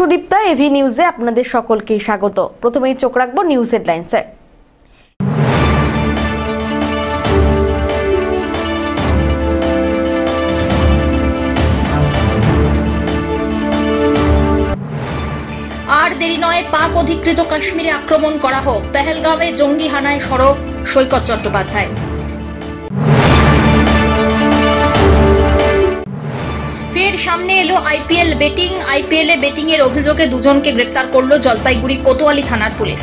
Sudipta, AV নিউজে আপনাদের সকলকে স্বাগত। প্রথমেই চোখ রাখবো নিউজ হেডলাইন্সে। আর দেরি নয়, পাক অধিকৃত কাশ্মীরে আক্রমণ করা হোক। পেহেলগাঁওয়ে জঙ্গি হানায় সরব সৈকত চট্টোপাধ্যায়। ফের সামনে এলো আইপিএল বেটিং। আইপিএলে বেটিং এর অভিযোগে দুজনকে গ্রেপ্তার করল জলপাইগুড়ি কোতোয়ালি থানার পুলিশ।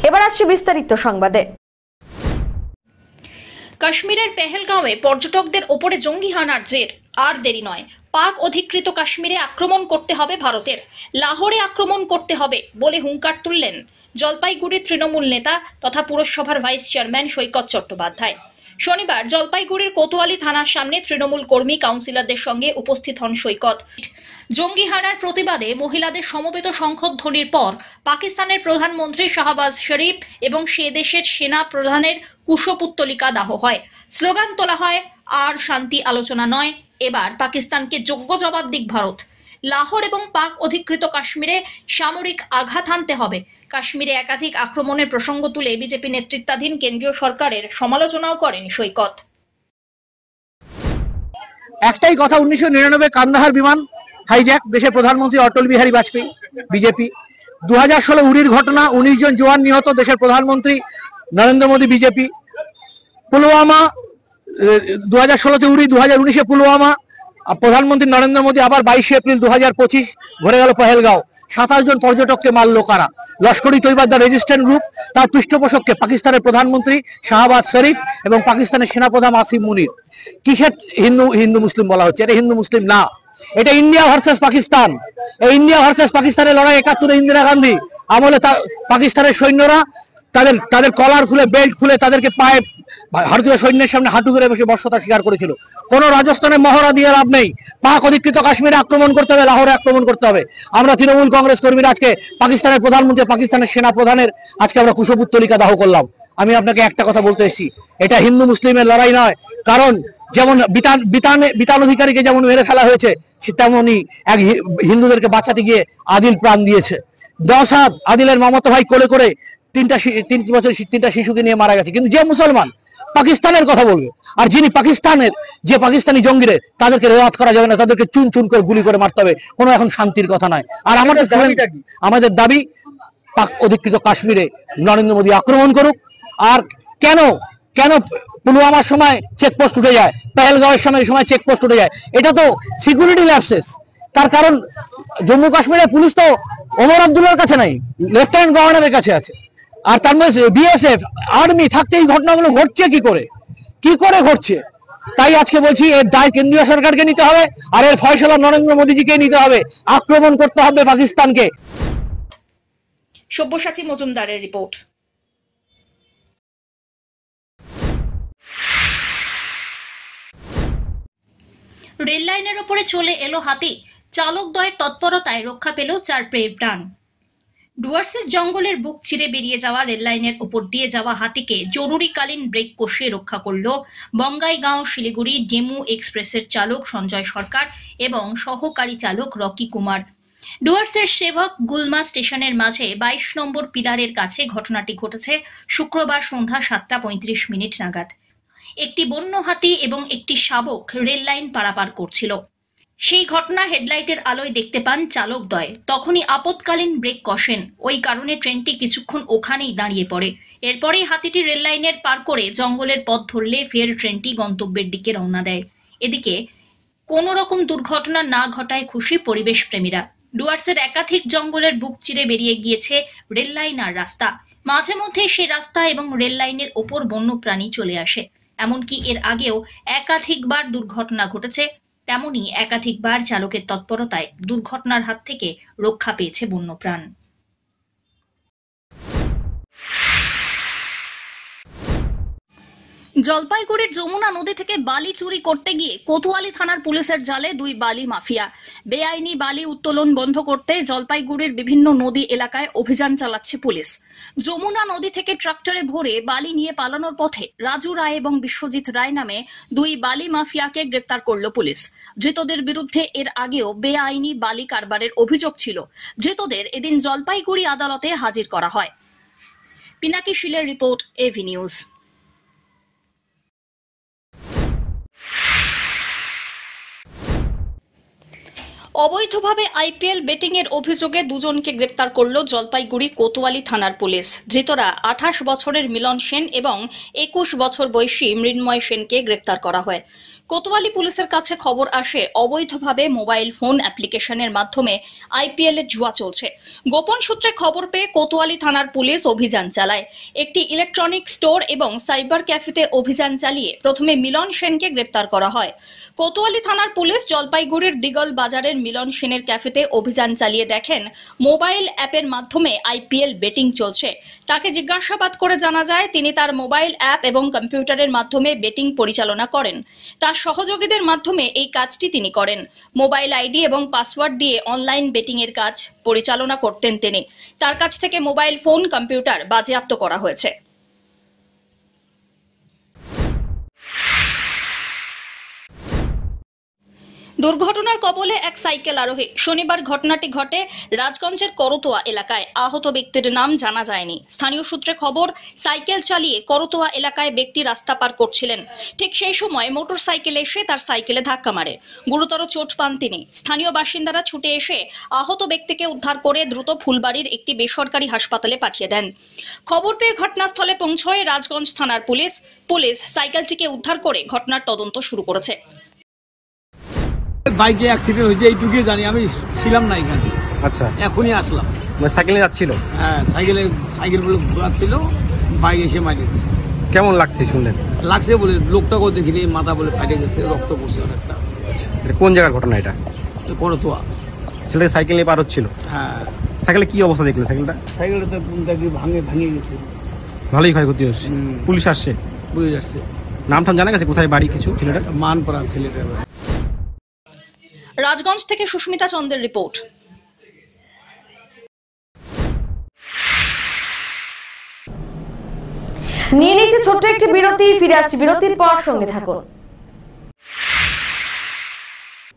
এবার আসছে বিস্তারিত সংবাদে। কাশ্মীরের পেহেলগাঁওয়ে পর্যটকদের ওপরে জঙ্গি হানার জের। আর দেরি নয়, পাক অধিকৃত কাশ্মীরে আক্রমণ করতে হবে ভারতের। লাহোরে আক্রমণ করতে হবে বলে হুঙ্কার তুললেন জলপাইগুড়ির তৃণমূল নেতা তথা পুরসভার ভাইস চেয়ারম্যান সৈকত চট্টোপাধ্যায়। শনিবার জলপাইগুড়ির কোতোয়ালি থানার সামনে তৃণমূল কর্মী কাউন্সিলরদের সঙ্গে উপস্থিত হন সৈকত। জঙ্গি হানার প্রতিবাদে মহিলাদের সমবেত শঙ্খধ্বনির পর পাকিস্তানের প্রধানমন্ত্রী শাহবাজ শরীফ এবং সে দেশের সেনা প্রধানের কুশপুত্তলিকা দাহ হয়। স্লোগান তোলা হয়, আর শান্তি আলোচনা নয়, এবার পাকিস্তানকে যোগ্য জবাব দিক ভারত। লাহোর এবং পাক অধিকৃত কাশ্মীরে সামরিক আঘাত হানতে হবে। কাশ্মীরে একাধিক আক্রমণের প্রসঙ্গ তুলে বিজেপি নেতৃত্বাধীন কেন্দ্রীয় সরকারের সমালোচনাও করেন সৈকত। একটাই কথা, 1999 কান্দাহার বিমান হাইজ্যাক, দেশের প্রধানমন্ত্রী অটল বিহারী বাজপেয়ী, বিজেপি। 2016 উরির ঘটনা, 19 জন জওয়ান নিহত, দেশের প্রধানমন্ত্রী নরেন্দ্র মোদী, বিজেপি। পুলওয়ামা, 2016-তে উরি, 2019-এ পুলওয়ামা, প্রধানমন্ত্রী নরেন্দ্র মোদী আবার 22শে এপ্রিল 2025 ঘুরে গেল পহেলগাঁও। 27 জন পর্যটককে মারল কারা? লস্কর ই তৈবা দ্য রেজিস্ট্যান্ট গ্রুপ। তার পৃষ্ঠপোষককে পাকিস্তানের প্রধানমন্ত্রী শাহবাজ শরীফ এবং পাকিস্তানের সেনাপ্রধান আসিম মুনির। কিসের হিন্দু মুসলিম বলা হচ্ছে? এটা হিন্দু মুসলিম না, এটা ইন্ডিয়া ভার্সেস পাকিস্তান। এই ইন্ডিয়া ভার্সেস পাকিস্তানের লড়াই 71-এ ইন্দিরা গান্ধী আমলে পাকিস্তানের সৈন্যরা তাদের কলার খুলে, বেল্ট খুলে, তাদেরকে পায়ে ভারতীয় সৈন্যের সামনে হাঁটু করে বসে বর্ষতা স্বীকার করেছিল। কোন রাজস্থানে মহড়া দিয়ে লাভ নেই। পাক অধিকৃত কাশ্মীরে আক্রমণ করতে হবে, লাহোরে আক্রমণ করতে হবে। আমরা তৃণমূল কংগ্রেস কর্মীরা আজকে পাকিস্তানের প্রধানমন্ত্রী, পাকিস্তানের সেনা প্রধানের আজকে আমরা কুশপুত্তলিকা দাহ করলাম। আমি আপনাকে একটা কথা বলতে এসেছি, এটা হিন্দু মুসলিমের লড়াই নয়। কারণ যেমন বিতান অধিকারীকে যেমন মেরে ফেলা হয়েছে, তেমনই এক হিন্দুদেরকে বাঁচাতে গিয়ে আদিল প্রাণ দিয়েছে। 10 হাত আদিলের মামাতো ভাই কোলে করে 3 বছর 3টা শিশুকে নিয়ে মারা গেছে। কিন্তু যে মুসলমান পাকিস্তানের কথা বলবে, আর যিনি যে পাকিস্তানি জঙ্গিরে, তাদেরকে রেওয়াত করা যাবে না, তাদেরকে চুন চুন করে গুলি করে মারতে হবে। কোনো এখন শান্তির কথা নয়। আর আমাদের দাবি, পাক অধিকৃত কাশ্মীরে নরেন্দ্র মোদী আক্রমণ করুক। আর কেন পুলওয়ামার সময় চেকপোস্ট উঠে যায়, পেহেলগাঁওয়ের সময় চেকপোস্ট উঠে যায়? এটা তো সিকিউরিটি ল্যাপসেস। তার কারণ জম্মু কাশ্মীরের পুলিশ তো ওমর আব্দুল্লাহর কাছে নাই, লেফটেন্যান্ট গভর্নরের কাছে আছে। আর তার মধ্যে বিএসএফ, আর্মি থাকতে এই ঘটনাগুলো ঘটছে কি করে ঘটছে? তাই আজকে বলছি, এর দায় কেন্দ্রীয় সরকারকে নিতে হবে, আর এর ফয়সলা নরেন্দ্র মোদীজিকে নিতে হবে। আক্রমণ করতে হবে পাকিস্তানকে। সব্যসাচী মজুমদারের রিপোর্ট। রেল লাইনের ওপরে চলে এলো হাতি, চালকদ্বয়ের তৎপরতায় রক্ষা পেল 4 প্রাণ। ডুয়ার্সের জঙ্গলের বুক চিরে বেরিয়ে যাওয়া রেল লাইনের উপর দিয়ে যাওয়া হাতিকে জরুরিকালীন ব্রেক কষিয়ে রক্ষা করল বঙ্গাইগাঁও শিলিগুড়ি ডেমু এক্সপ্রেসের চালক সঞ্জয় সরকার এবং সহকারী চালক রকি কুমার। ডুয়ার্সের সেবক গুলমা স্টেশনের মাঝে 22 নম্বর পিলারের কাছে ঘটনাটি ঘটেছে শুক্রবার সন্ধ্যা 7:35 নাগাদ। একটি বন্য হাতি এবং একটি শাবক রেল লাইন পারাপার করছিল। সেই ঘটনা হেডলাইটের আলোয় দেখতে পান চালকদ্বয়। তখনই আপৎকালীন ব্রেক কষেন। ওই কারণে ট্রেনটি কিছুক্ষণ ওখানেই দাঁড়িয়ে পড়ে। এরপরে হাতিটি রেল লাইনের পার করে জঙ্গলের পথ ধরলে ফের ট্রেনটি গন্তব্যের দিকে রওনা দেয়। এদিকে কোনো রকম দুর্ঘটনা না ঘটায় খুশি পরিবেশ প্রেমীরা। ডুয়ার্সের একাধিক জঙ্গলের বুক চিরে বেরিয়ে গিয়েছে রেল লাইন আর রাস্তা। মাঝে মধ্যে সে রাস্তা এবং রেল লাইনের ওপর বন্যপ্রাণী চলে আসে। এমনকি এর আগেও একাধিকবার দুর্ঘটনা ঘটেছে। তেমনি একাধিকবার চালকের তৎপরতায় দুর্ঘটনার হাত থেকে রক্ষা পেয়েছে বন্যপ্রাণ। জলপাইগুড়ির যমুনা নদী থেকে বালি চুরি করতে গিয়ে কোতোয়ালি থানার পুলিশের জালে দুই বালি মাফিয়া। বেআইনি বালি উত্তোলন বন্ধ করতে জলপাইগুড়ির বিভিন্ন নদী এলাকায় অভিযান চালাচ্ছে পুলিশ। যমুনা নদী থেকে ট্রাক্টরে ভরে বালি নিয়ে পালানোর পথে রাজু রায় এবং বিশ্বজিৎ রায় নামে দুই বালি মাফিয়াকে গ্রেপ্তার করল পুলিশ। ধৃতদের বিরুদ্ধে এর আগেও বেআইনি বালি কারবারের অভিযোগ ছিল। ধৃতদের এদিন জলপাইগুড়ি আদালতে হাজির করা হয়। পিনাকি শীলের রিপোর্ট, এভি নিউজ। অবৈধভাবে আইপিএল বেটিং এর অভিযোগে দুজনকে গ্রেপ্তার করল জলপাইগুড়ি কোতোয়ালি থানার পুলিশ। ধৃতরা 28 বছরের মিলন সেন এবং 21 বছর বয়সী মৃন্ময় সেনকে গ্রেপ্তার করা হয়। কোতোয়ালি পুলিশের কাছে খবর আসে অবৈধভাবে মোবাইল ফোন অ্যাপ্লিকেশনের মাধ্যমে আইপিএল এর জুয়া চলছে। গোপন সূত্রে খবর পেয়ে কোতোয়ালি থানার পুলিশ অভিযান চালায়। একটি ইলেকট্রনিক স্টোর এবং সাইবার ক্যাফেতে অভিযান চালিয়ে প্রথমে মিলন সেনকে গ্রেপ্তার করা হয়। কোতোয়ালি থানার পুলিশ জলপাইগুড়ির দিগল বাজারের মিলন সেনের ক্যাফেতে অভিযান চালিয়ে দেখেন মোবাইল অ্যাপের মাধ্যমে আইপিএল বেটিং চলছে। তাকে জিজ্ঞাসাবাদ করে জানা যায় তিনি তার মোবাইল অ্যাপ এবং কম্পিউটারের মাধ্যমে বেটিং পরিচালনা করেন। তার সহযোগীদের মাধ্যমে এই কাজটি তিনি করেন। মোবাইল আইডি এবং পাসওয়ার্ড দিয়ে অনলাইন বেটিং এর কাজ পরিচালনা করতেন তিনি। তার কাছ থেকে মোবাইল ফোন, কম্পিউটার বাজেয়াপ্ত করা হয়েছে। দুর্ঘটনার কবলে এক সাইকেল আরোহী। শনিবার ঘটনাটি ঘটে রাজগঞ্জের করতোয়া এলাকায়। আহত ব্যক্তির নাম জানা যায়নি। স্থানীয় সূত্রে খবর, সাইকেল চালিয়ে করতোয়া এলাকায় ব্যক্তি রাস্তা পার করছিলেন। ঠিক সেই সময় মোটর সাইকেল এসে তার সাইকেলে ধাক্কা মারে। গুরুতর চোট পান তিনি। স্থানীয় বাসিন্দারা ছুটে এসে আহত ব্যক্তিকে উদ্ধার করে দ্রুত ফুলবাড়ির একটি বেসরকারি হাসপাতালে পাঠিয়ে দেন। খবর পেয়ে ঘটনাস্থলে পৌঁছয় রাজগঞ্জ থানার পুলিশ। পুলিশ সাইকেলটিকে উদ্ধার করে ঘটনার তদন্ত শুরু করেছে। বাইকে অ্যাক্সিডেন্ট হয়েছে এইটুকুই জানি, আমি ছিলাম না এখানে। আচ্ছা, এখনই আসলাম। সাইকেলে যাচ্ছিল? হ্যাঁ, সাইকেলগুলো ঘোরাচ্ছিল, বাইক এসে মারিয়ে দিচ্ছে। কেমন লাগছে শুনলেন? লাগছে বলে লোকটাকেও দেখিনি, মাথা বলে ফাটে গেছে, রক্ত পড়ছে অনেকটা। এটা কোন জায়গার ঘটনা? এটা করতোয়া। ছেলেটা সাইকেল নিয়ে পার হচ্ছিল? হ্যাঁ। সাইকেলে কি অবস্থা দেখলেন? সাইকেলটা দেখি ভেঙে গেছে। ভালোই ক্ষয়ক্ষতি হচ্ছে। হুম। পুলিশ আসছে? পুলিশ আসছে। নাম টাম জানা গেছে কোথায় বাড়ি কিছু ছেলেটা? মানপাড়া ছেলেটা। রাজগঞ্জ থেকে সুস্মিতা চন্দ্রের রিপোর্ট। নিয়ে নিচ্ছে ছোট্ট একটি বিরতি। ফিরে আসছি বিরতির পর, সঙ্গে থাকুন।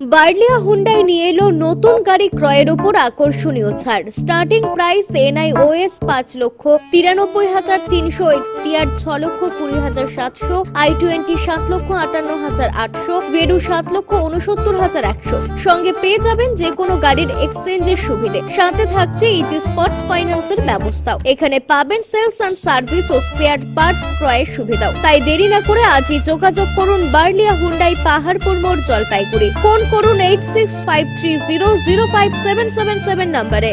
বার্লিয়া হুন্ডাই নিয়ে এলো নতুন গাড়ি ক্রয়ের উপর আকর্ষণীয় ছাড়। Starting price NIOS 5,93,300, এক্সটিআর 6,20,700, i20 7,58,800, ভেডু 7,69,100। সঙ্গে পেয়ে যাবেন যে কোনো গাড়ির এক্সচেঞ্জের সুবিধে। সাথে থাকছে ইজি স্পটস ফাইন্যান্সের ব্যবস্থাও। এখানে পাবেন সেলস অ্যান্ড সার্ভিস ও স্পেয়ার পার্টস ক্রয়ের সুবিধাও। তাই দেরি না করে আজই যোগাযোগ করুন বার্লিয়া হুন্ডাই, পাহাড়পুর মোড়, জলপাইগুড়ি। ফোন করুন 8653300577 নম্বরে।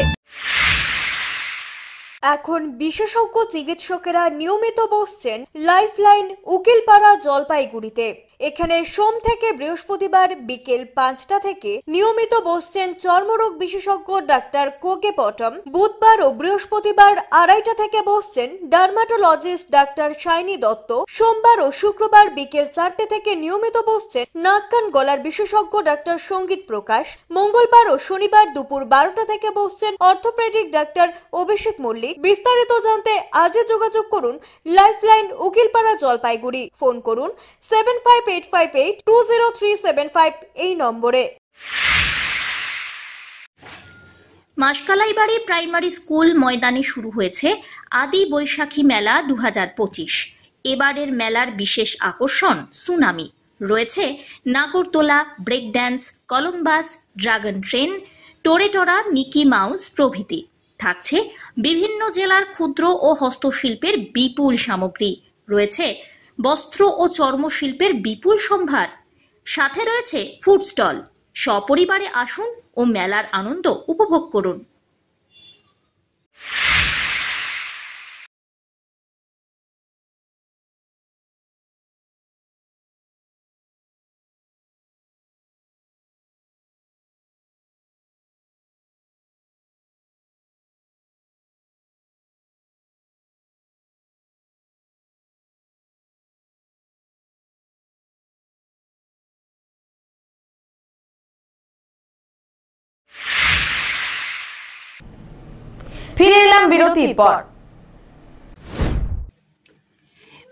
এখন বিশেষজ্ঞ চিকিৎসকেরা নিয়মিত বসছেন লাইফলাইন উকিলপাড়া, জলপাইগুড়িতে। এখানে সোম থেকে বৃহস্পতিবার বিকেল 5টা থেকে নিয়মিত বসছেন চর্মরোগ বিশেষজ্ঞ ডাক্তার কোকে পটম। বুধবার ও বৃহস্পতিবার 2:30 থেকে বসছেন ডার্মাটোলজিস্ট ডাক্তার শাইনি দত্ত। সোমবার ও শুক্রবার বিকেল 4টে থেকে নিয়মিত বসছেন নাক কান গলার বিশেষজ্ঞ ডাক্তার সঙ্গীত প্রকাশ। মঙ্গলবার ও শনিবার দুপুর 12টা থেকে বসছেন অর্থোপেডিক ডাক্তার অভিষেক মল্লিক। বিস্তারিত জানতে আজই যোগাযোগ করুন লাইফলাইন উকিলপাড়া, জলপাইগুড়ি। ফোন করুন 7585820375 এই নম্বরে। মাসকালাইবাড়ি প্রাইমারি স্কুল ময়দানে শুরু হয়েছে আদি বৈশাখী মেলা 2025। এবারের মেলার বিশেষ আকর্ষণ সুনামি। রয়েছে নাগরদোলা, break dance, Columbus, dragon train, টোরেটোরা, মিকি মাউস প্রভৃতি। থাকছে বিভিন্ন জেলার ক্ষুদ্র ও হস্তশিল্পের বিপুল সামগ্রী। রয়েছে বস্ত্র ও চর্মশিল্পের বিপুল সম্ভার। সাথে রয়েছে ফুড স্টল। সপরিবারে আসুন ও মেলার আনন্দ উপভোগ করুন। ফিরে এলাম বিরতির পর।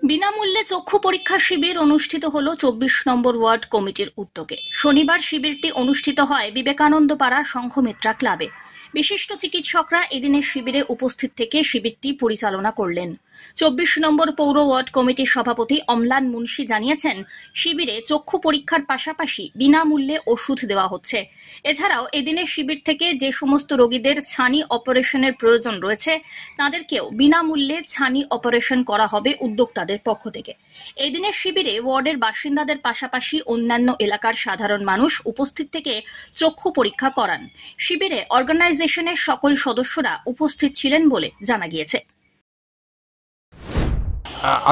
বিনামূল্যে চক্ষু পরীক্ষা শিবির অনুষ্ঠিত হলো 24 নম্বর ওয়ার্ড কমিটির উদ্যোগে। শনিবার শিবিরটি অনুষ্ঠিত হয় বিবেকানন্দ পাড়া সংঘমিত্রা ক্লাবে। বিশিষ্ট চিকিৎসকরা এদিনের শিবিরে উপস্থিত থেকে শিবিরটি পরিচালনা করলেন। 24 নম্বর পৌর ওয়ার্ড কমিটির সভাপতি অম্লান মুন্সি জানিয়েছেন, শিবিরে চক্ষু পরীক্ষার পাশাপাশি বিনামূল্যে ওষুধ দেওয়া হচ্ছে। এছাড়াও এদিনের শিবির থেকে যে সমস্ত রোগীদের ছানি অপারেশনের প্রয়োজন রয়েছে তাদেরকেও বিনামূল্যে ছানি অপারেশন করা হবে উদ্যোক্তাদের পক্ষ থেকে। এদিনের শিবিরে ওয়ার্ডের বাসিন্দাদের পাশাপাশি অন্যান্য এলাকার সাধারণ মানুষ উপস্থিত থেকে চক্ষু পরীক্ষা করান। শিবিরে অর্গানাইজেশনের সকল সদস্যরা উপস্থিত ছিলেন বলে জানা গিয়েছে।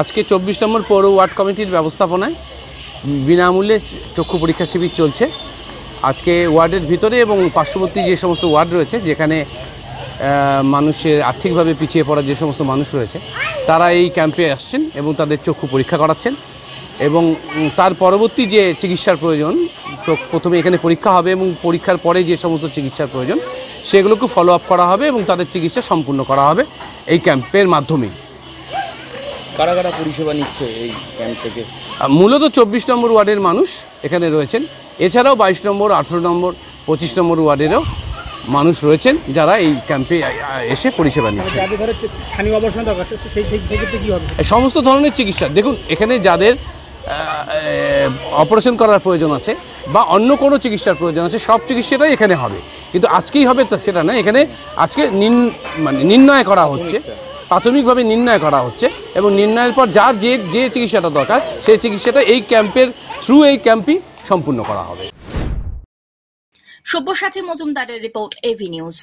আজকে 24 নম্বর পৌর ওয়ার্ড কমিটির ব্যবস্থাপনায় বিনামূল্যে চক্ষু পরীক্ষা শিবির চলছে। আজকে ওয়ার্ডের ভিতরে এবং পার্শ্ববর্তী যে সমস্ত ওয়ার্ড রয়েছে, যেখানে মানুষের আর্থিকভাবে পিছিয়ে পড়া যে সমস্ত মানুষ রয়েছে, তারা এই ক্যাম্পে আসছেন এবং তাদের চক্ষু পরীক্ষা করাচ্ছেন। এবং তার পরবর্তী যে চিকিৎসার প্রয়োজন, প্রথমে এখানে পরীক্ষা হবে এবং পরীক্ষার পরে যে সমস্ত চিকিৎসার প্রয়োজন সেগুলোকে ফলো আপ করা হবে এবং তাদের চিকিৎসা সম্পূর্ণ করা হবে এই ক্যাম্পের মাধ্যমে। কারা কারা পরিষেবা নিচ্ছে এই ক্যাম্প থেকে? মূলত 24 নম্বর ওয়ার্ডের মানুষ এখানে রয়েছেন। এছাড়াও 22 নম্বর, 18 নম্বর, 25 নম্বর ওয়ার্ডেরও মানুষ রয়েছেন যারা এই ক্যাম্পে এসে পরিষেবা নিচ্ছেন। সমস্ত ধরনের চিকিৎসা, দেখুন এখানে যাদের অপারেশন করার প্রয়োজন আছে বা অন্য কোনো চিকিৎসার প্রয়োজন আছে, সব চিকিৎসাটাই এখানে হবে। কিন্তু আজকেই হবে সেটা না, এখানে আজকে নির্ণয় করা হচ্ছে, প্রাথমিকভাবে নির্ণয় করা হচ্ছে এবং নির্ণয়ের পর যার যে চিকিৎসাটা দরকার সেই চিকিৎসাটা এই ক্যাম্পের থ্রু এই ক্যাম্পই সম্পূর্ণ করা হবে। সব্যসাচী মজুমদারের রিপোর্ট, এভি নিউজ।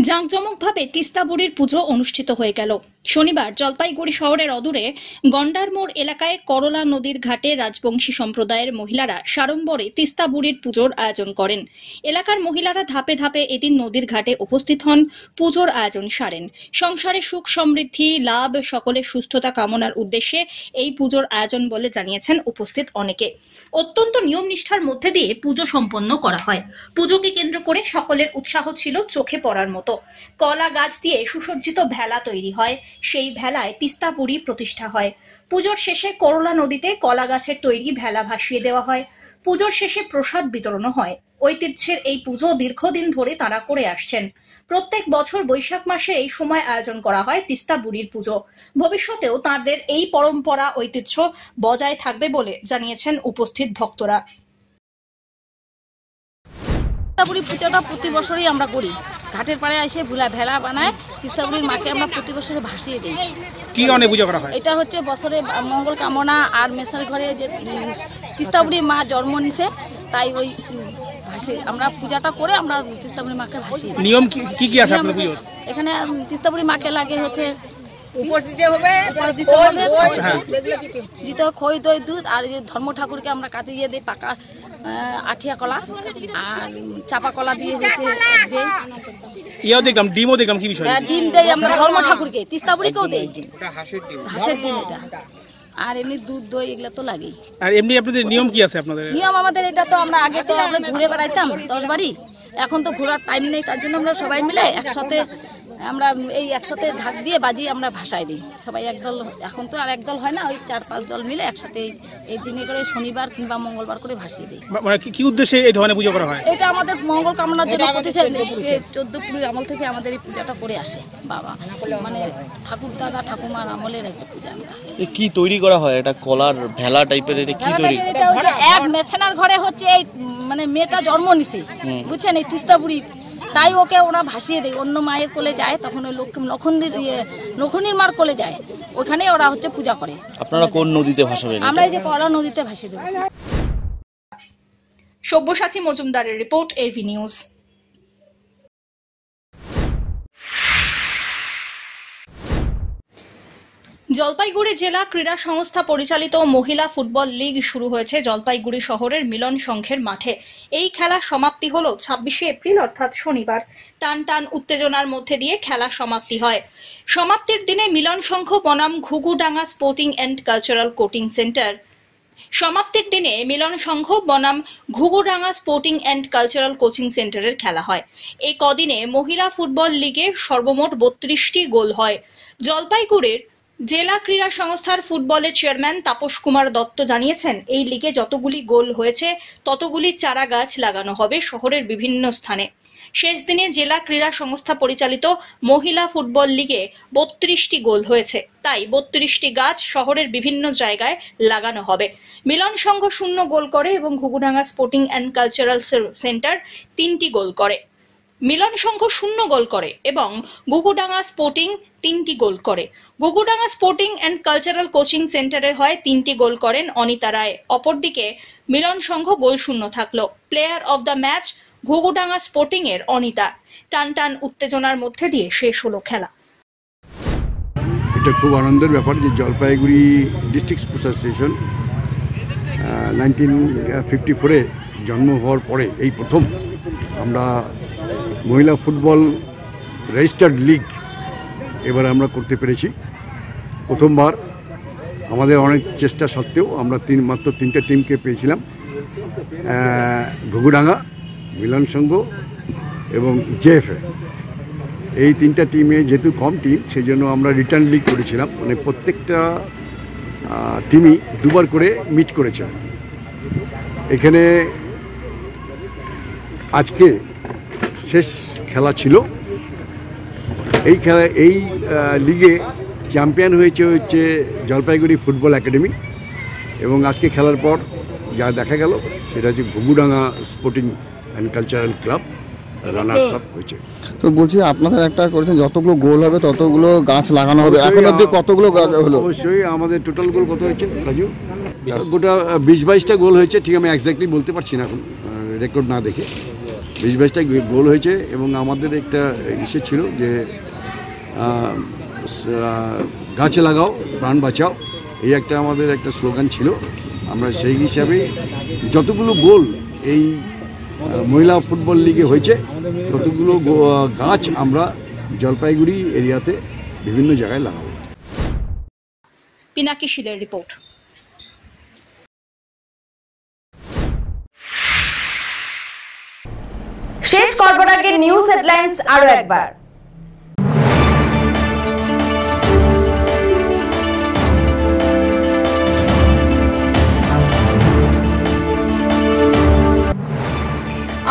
জাঁকজমকভাবে তিস্তা বুড়ির পুজো অনুষ্ঠিত হয়ে গেল। শনিবার জলপাইগুড়ি শহরের অদূরে গন্ডারমোড় এলাকায় করলা নদীর ঘাটে রাজবংশী সম্প্রদায়ের মহিলারা সাড়ম্বরে তিস্তা বুড়ির পুজোর আয়োজন করেন। এলাকার মহিলারা ধাপে ধাপে এদিন নদীর ঘাটে উপস্থিত হন, পুজোর আয়োজন সারেন। সংসারে সুখ সমৃদ্ধি লাভ, সকলের সুস্থতা কামনার উদ্দেশ্যে এই পুজোর আয়োজন বলে জানিয়েছেন উপস্থিত অনেকে। অত্যন্ত নিয়ম নিষ্ঠার মধ্যে দিয়ে পুজো সম্পন্ন করা হয়। পুজোকে কেন্দ্র করে সকলের উৎসাহ ছিল চোখে পড়ার মতো। কলা গাছ দিয়ে সুসজ্জিত ভেলা তৈরি হয়, সেই ভেলায় তিস্তা বুড়ি প্রতিষ্ঠা হয়। পুজোর শেষে করলা নদীতে কলা গাছের তৈরি ভেলা ভাসিয়ে দেওয়া হয়। পুজোর শেষে প্রসাদ বিতরণও হয়। ঐতিহ্যের এই পুজো দীর্ঘদিন ধরে তারা করে আসছেন। প্রত্যেক বছর বৈশাখ মাসে এই সময় আয়োজন করা হয় তিস্তা বুড়ির পুজো। ভবিষ্যতেও তাদের এই পরম্পরা ঐতিহ্য বজায় থাকবে বলে জানিয়েছেন উপস্থিত ভক্তরা। তিস্তাবুড়ি পুজোটা প্রতি বছরই আমরা করি। ঘাটের পাড়ে এসে ভেলা বানায় তিস্তাবুড়ির মাকে আমরা প্রতি বছরে ভাসিয়ে দিই। কি কারণে পূজা করা হয়? এটা হচ্ছে বছরে মঙ্গল কামনা আর মেসার ঘরে যে তিস্তাবুড়ির মা জন্ম নিছে, তাই ওই ভাসি আমরা পূজাটা করে আমরা তিস্তাবুড়ির মাকে ভাসিয়ে দিই। নিয়ম কি কি আছে আপনাদের পুজোর? এখানে তিস্তাবুড়ির মাকে লাগে হচ্ছে উপর দিতে হবে, দিতে খই দই দুধ, আর ধর্ম ঠাকুরকে আমরা কাছে দিয়ে দিই পাকা আঠিয়া কলা আর চাপা কলা দিয়ে দেখলাম ডিমও দেখলাম, কি বিষয়? ডিম দেই আমরা ধর্ম ঠাকুরকে, তিস্তাবুড়িকেও দেই হাঁসের ডিম এটা, আর এমনি দুধ দই এগুলো তো লাগেই। আর এমনি আপনাদের নিয়ম কি আছে? আপনাদের নিয়ম আমাদের এটা তো আমরা আগে তো আমরা ঘুরে বেড়াইতাম 10 বাড়ি, এখন তো ঘোরার টাইম নেই, তার জন্য আমরা সবাই মিলে একসাথে আমরা এই একসাথে ঢাক দিয়ে বাজি আমরা ভাসাই দিই সবাই একদল। এখন তো আর একদল হয় না, ওই 4-5 দল মিলে একসাথে এই দিনে করে শনিবার কিংবা মঙ্গলবার করে ভাসিয়ে দিই। মানে কি উদ্দেশ্যে এই ধরনের পুজো করা হয়? এটা আমাদের মঙ্গল কামনার জন্য 14 পুরীর আমল থেকে আমাদের এই পূজাটা করে আসে বাবা, মানে ঠাকুর দাদা ঠাকুমার আমলের একটা পূজা। আমরা কি তৈরি করা হয়? এটা কলার ভেলা টাইপের, এটা কি তৈরি? এটা হচ্ছে এক মেছেনার ঘরে হচ্ছে এই মানে মেয়েটা জন্ম নিছে, বুঝছেন, এই তিস্তাবুড়ি, তাই ওকে ওরা ভাসিয়ে দেয়। অন্য মায়ের কোলে যায়, তখন ওই লক্ষণীর মার কোলে যায়, ওখানে ওরা হচ্ছে পূজা করে। আপনারা কোন নদীতে ভাসাবেন? আমরা এই যে কলা নদীতে ভাসিয়ে দেব। সব্যসাচী মজুমদারের রিপোর্ট, এভি নিউজ। জলপাইগুড়ি জেলা ক্রীড়া সংস্থা পরিচালিত মহিলা ফুটবল লীগ শুরু হয়েছে জলপাইগুড়ি শহরের মিলন সংঘের মাঠে। এই খেলা সমাপ্তি হলো 26শে এপ্রিল অর্থাৎ শনিবার। টান টান উত্তেজনার মধ্যে দিয়ে খেলা সমাপ্তি হয়। সমাপ্তির দিনে মিলন সংঘ বনাম Ghughudanga sporting and cultural coaching centre সমাপ্তির দিনে মিলন সংঘ বনাম Ghughudanga sporting and cultural coaching সেন্টারের খেলা হয়। এই কদিনে মহিলা ফুটবল লিগে সর্বমোট 32টি গোল হয়। জলপাইগুড়ির জেলা ক্রীড়া সংস্থার ফুটবলের চেয়ারম্যান তাপস কুমার দত্ত জানিয়েছেন, এই লিগে যতগুলি গোল হয়েছে ততগুলি চারা গাছ লাগানো হবে শহরের বিভিন্ন স্থানে। শেষ দিনে জেলা ক্রীড়া সংস্থা পরিচালিত মহিলা ফুটবল লিগে 32টি গোল হয়েছে, তাই 32টি গাছ শহরের বিভিন্ন জায়গায় লাগানো হবে। মিলন সংঘ 0 গোল করে এবং Ghughudanga sporting and cultural centre 3টি গোল করে। মিলন সংঘ 0 গোল করে এবং ঘুঘুডাঙ্গা স্পোর্টিং 3টি গোল করে। Ghughudanga sporting and cultural coaching সেন্টারের হয় 3টি গোল করেন অনিতা রায়। অপরদিকে মিলন সংঘ গোল শূন্য থাকলো। Player of the match Ghughudanga sporting এর অনিতা। টান টান উত্তেজনার মধ্যে দিয়ে শেষ হলো খেলা। এটা খুব আনন্দের ব্যাপার যে জলপাইগুড়ি ডিস্ট্রিক্ট স্পোর্টস অ্যাসোসিয়েশন 1954-এ জন্ম হওয়ার পরে এই প্রথম আমরা মহিলা ফুটবল রেজিস্টার্ড লিগ এবার আমরা করতে পেরেছি। প্রথমবার আমাদের অনেক চেষ্টা সত্ত্বেও আমরা মাত্র 3টে টিমকে পেয়েছিলাম, ঘুঘুডাঙ্গা, মিলন সংঘ এবং জেএফএ। এই 3টা টিমে যেহেতু কম টিম সেই জন্য আমরা রিটার্ন লিগ করেছিলাম, মানে প্রত্যেকটা টিমই 2বার করে মিট করেছে। এখানে আজকে শেষ খেলা ছিল। এই লিগে চ্যাম্পিয়ন হচ্ছে জলপাইগুড়ি ফুটবল একাডেমি এবং আজকে খেলার পর যা দেখা গেল সেটা হচ্ছে Ghughudanga sporting and cultural club runners up হয়েছে। তো বলছি আপনারা একটা করেছেন যতগুলো গোল হবে ততগুলো গাছ লাগানো হবে, এখন অবধি কতগুলো গাছ হলো? অবশ্যই আমাদের টোটাল গোল কত হয়েছে রাজু? গোটা 20-22টা গোল হয়েছে, ঠিক আমি এক্স্যাক্টলি বলতে পারছি না এখন রেকর্ড না দেখে। 20-22টা গোল হয়েছে এবং আমাদের একটা ইসে ছিল যে গাছ লাগাও প্রাণ বাঁচাও, এই একটা আমাদের একটা স্লোগান ছিল। আমরা সেই হিসাবে যতগুলো গোল এই মহিলা ফুটবল লিগে হয়েছে ততগুলো গাছ আমরা জলপাইগুড়ি এরিয়াতে বিভিন্ন জায়গায় লাগাবো। পিনাকি শীলের রিপোর্ট। শেষ করবার আগে নিউজ হেডলাইন্স আরো একবার।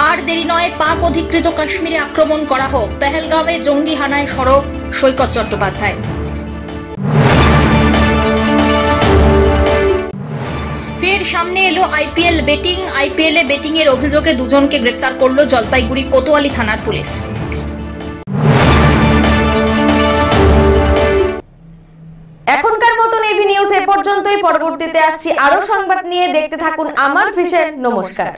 আর দেরি নয়, পাক অধিকৃত কাশ্মীরে আক্রমণ করা হোক। পেহেলগাঁওয়ে জঙ্গি হানায় সরব সৈকত চট্টোপাধ্যায়। ফের সামনে এলো আইপিএল বেটিং। আইপিএলে বেটিং এর অভিযোগে 2জনকে গ্রেপ্তার করলো জলপাইগুড়ি কোতোয়ালি থানার পুলিশ। এখনকার মতন এভি নিউজ এ পর্যন্তই। পরবর্তীতে আসছি আরো সংবাদ নিয়ে। দেখতে থাকুন আমার ভিশন। নমস্কার।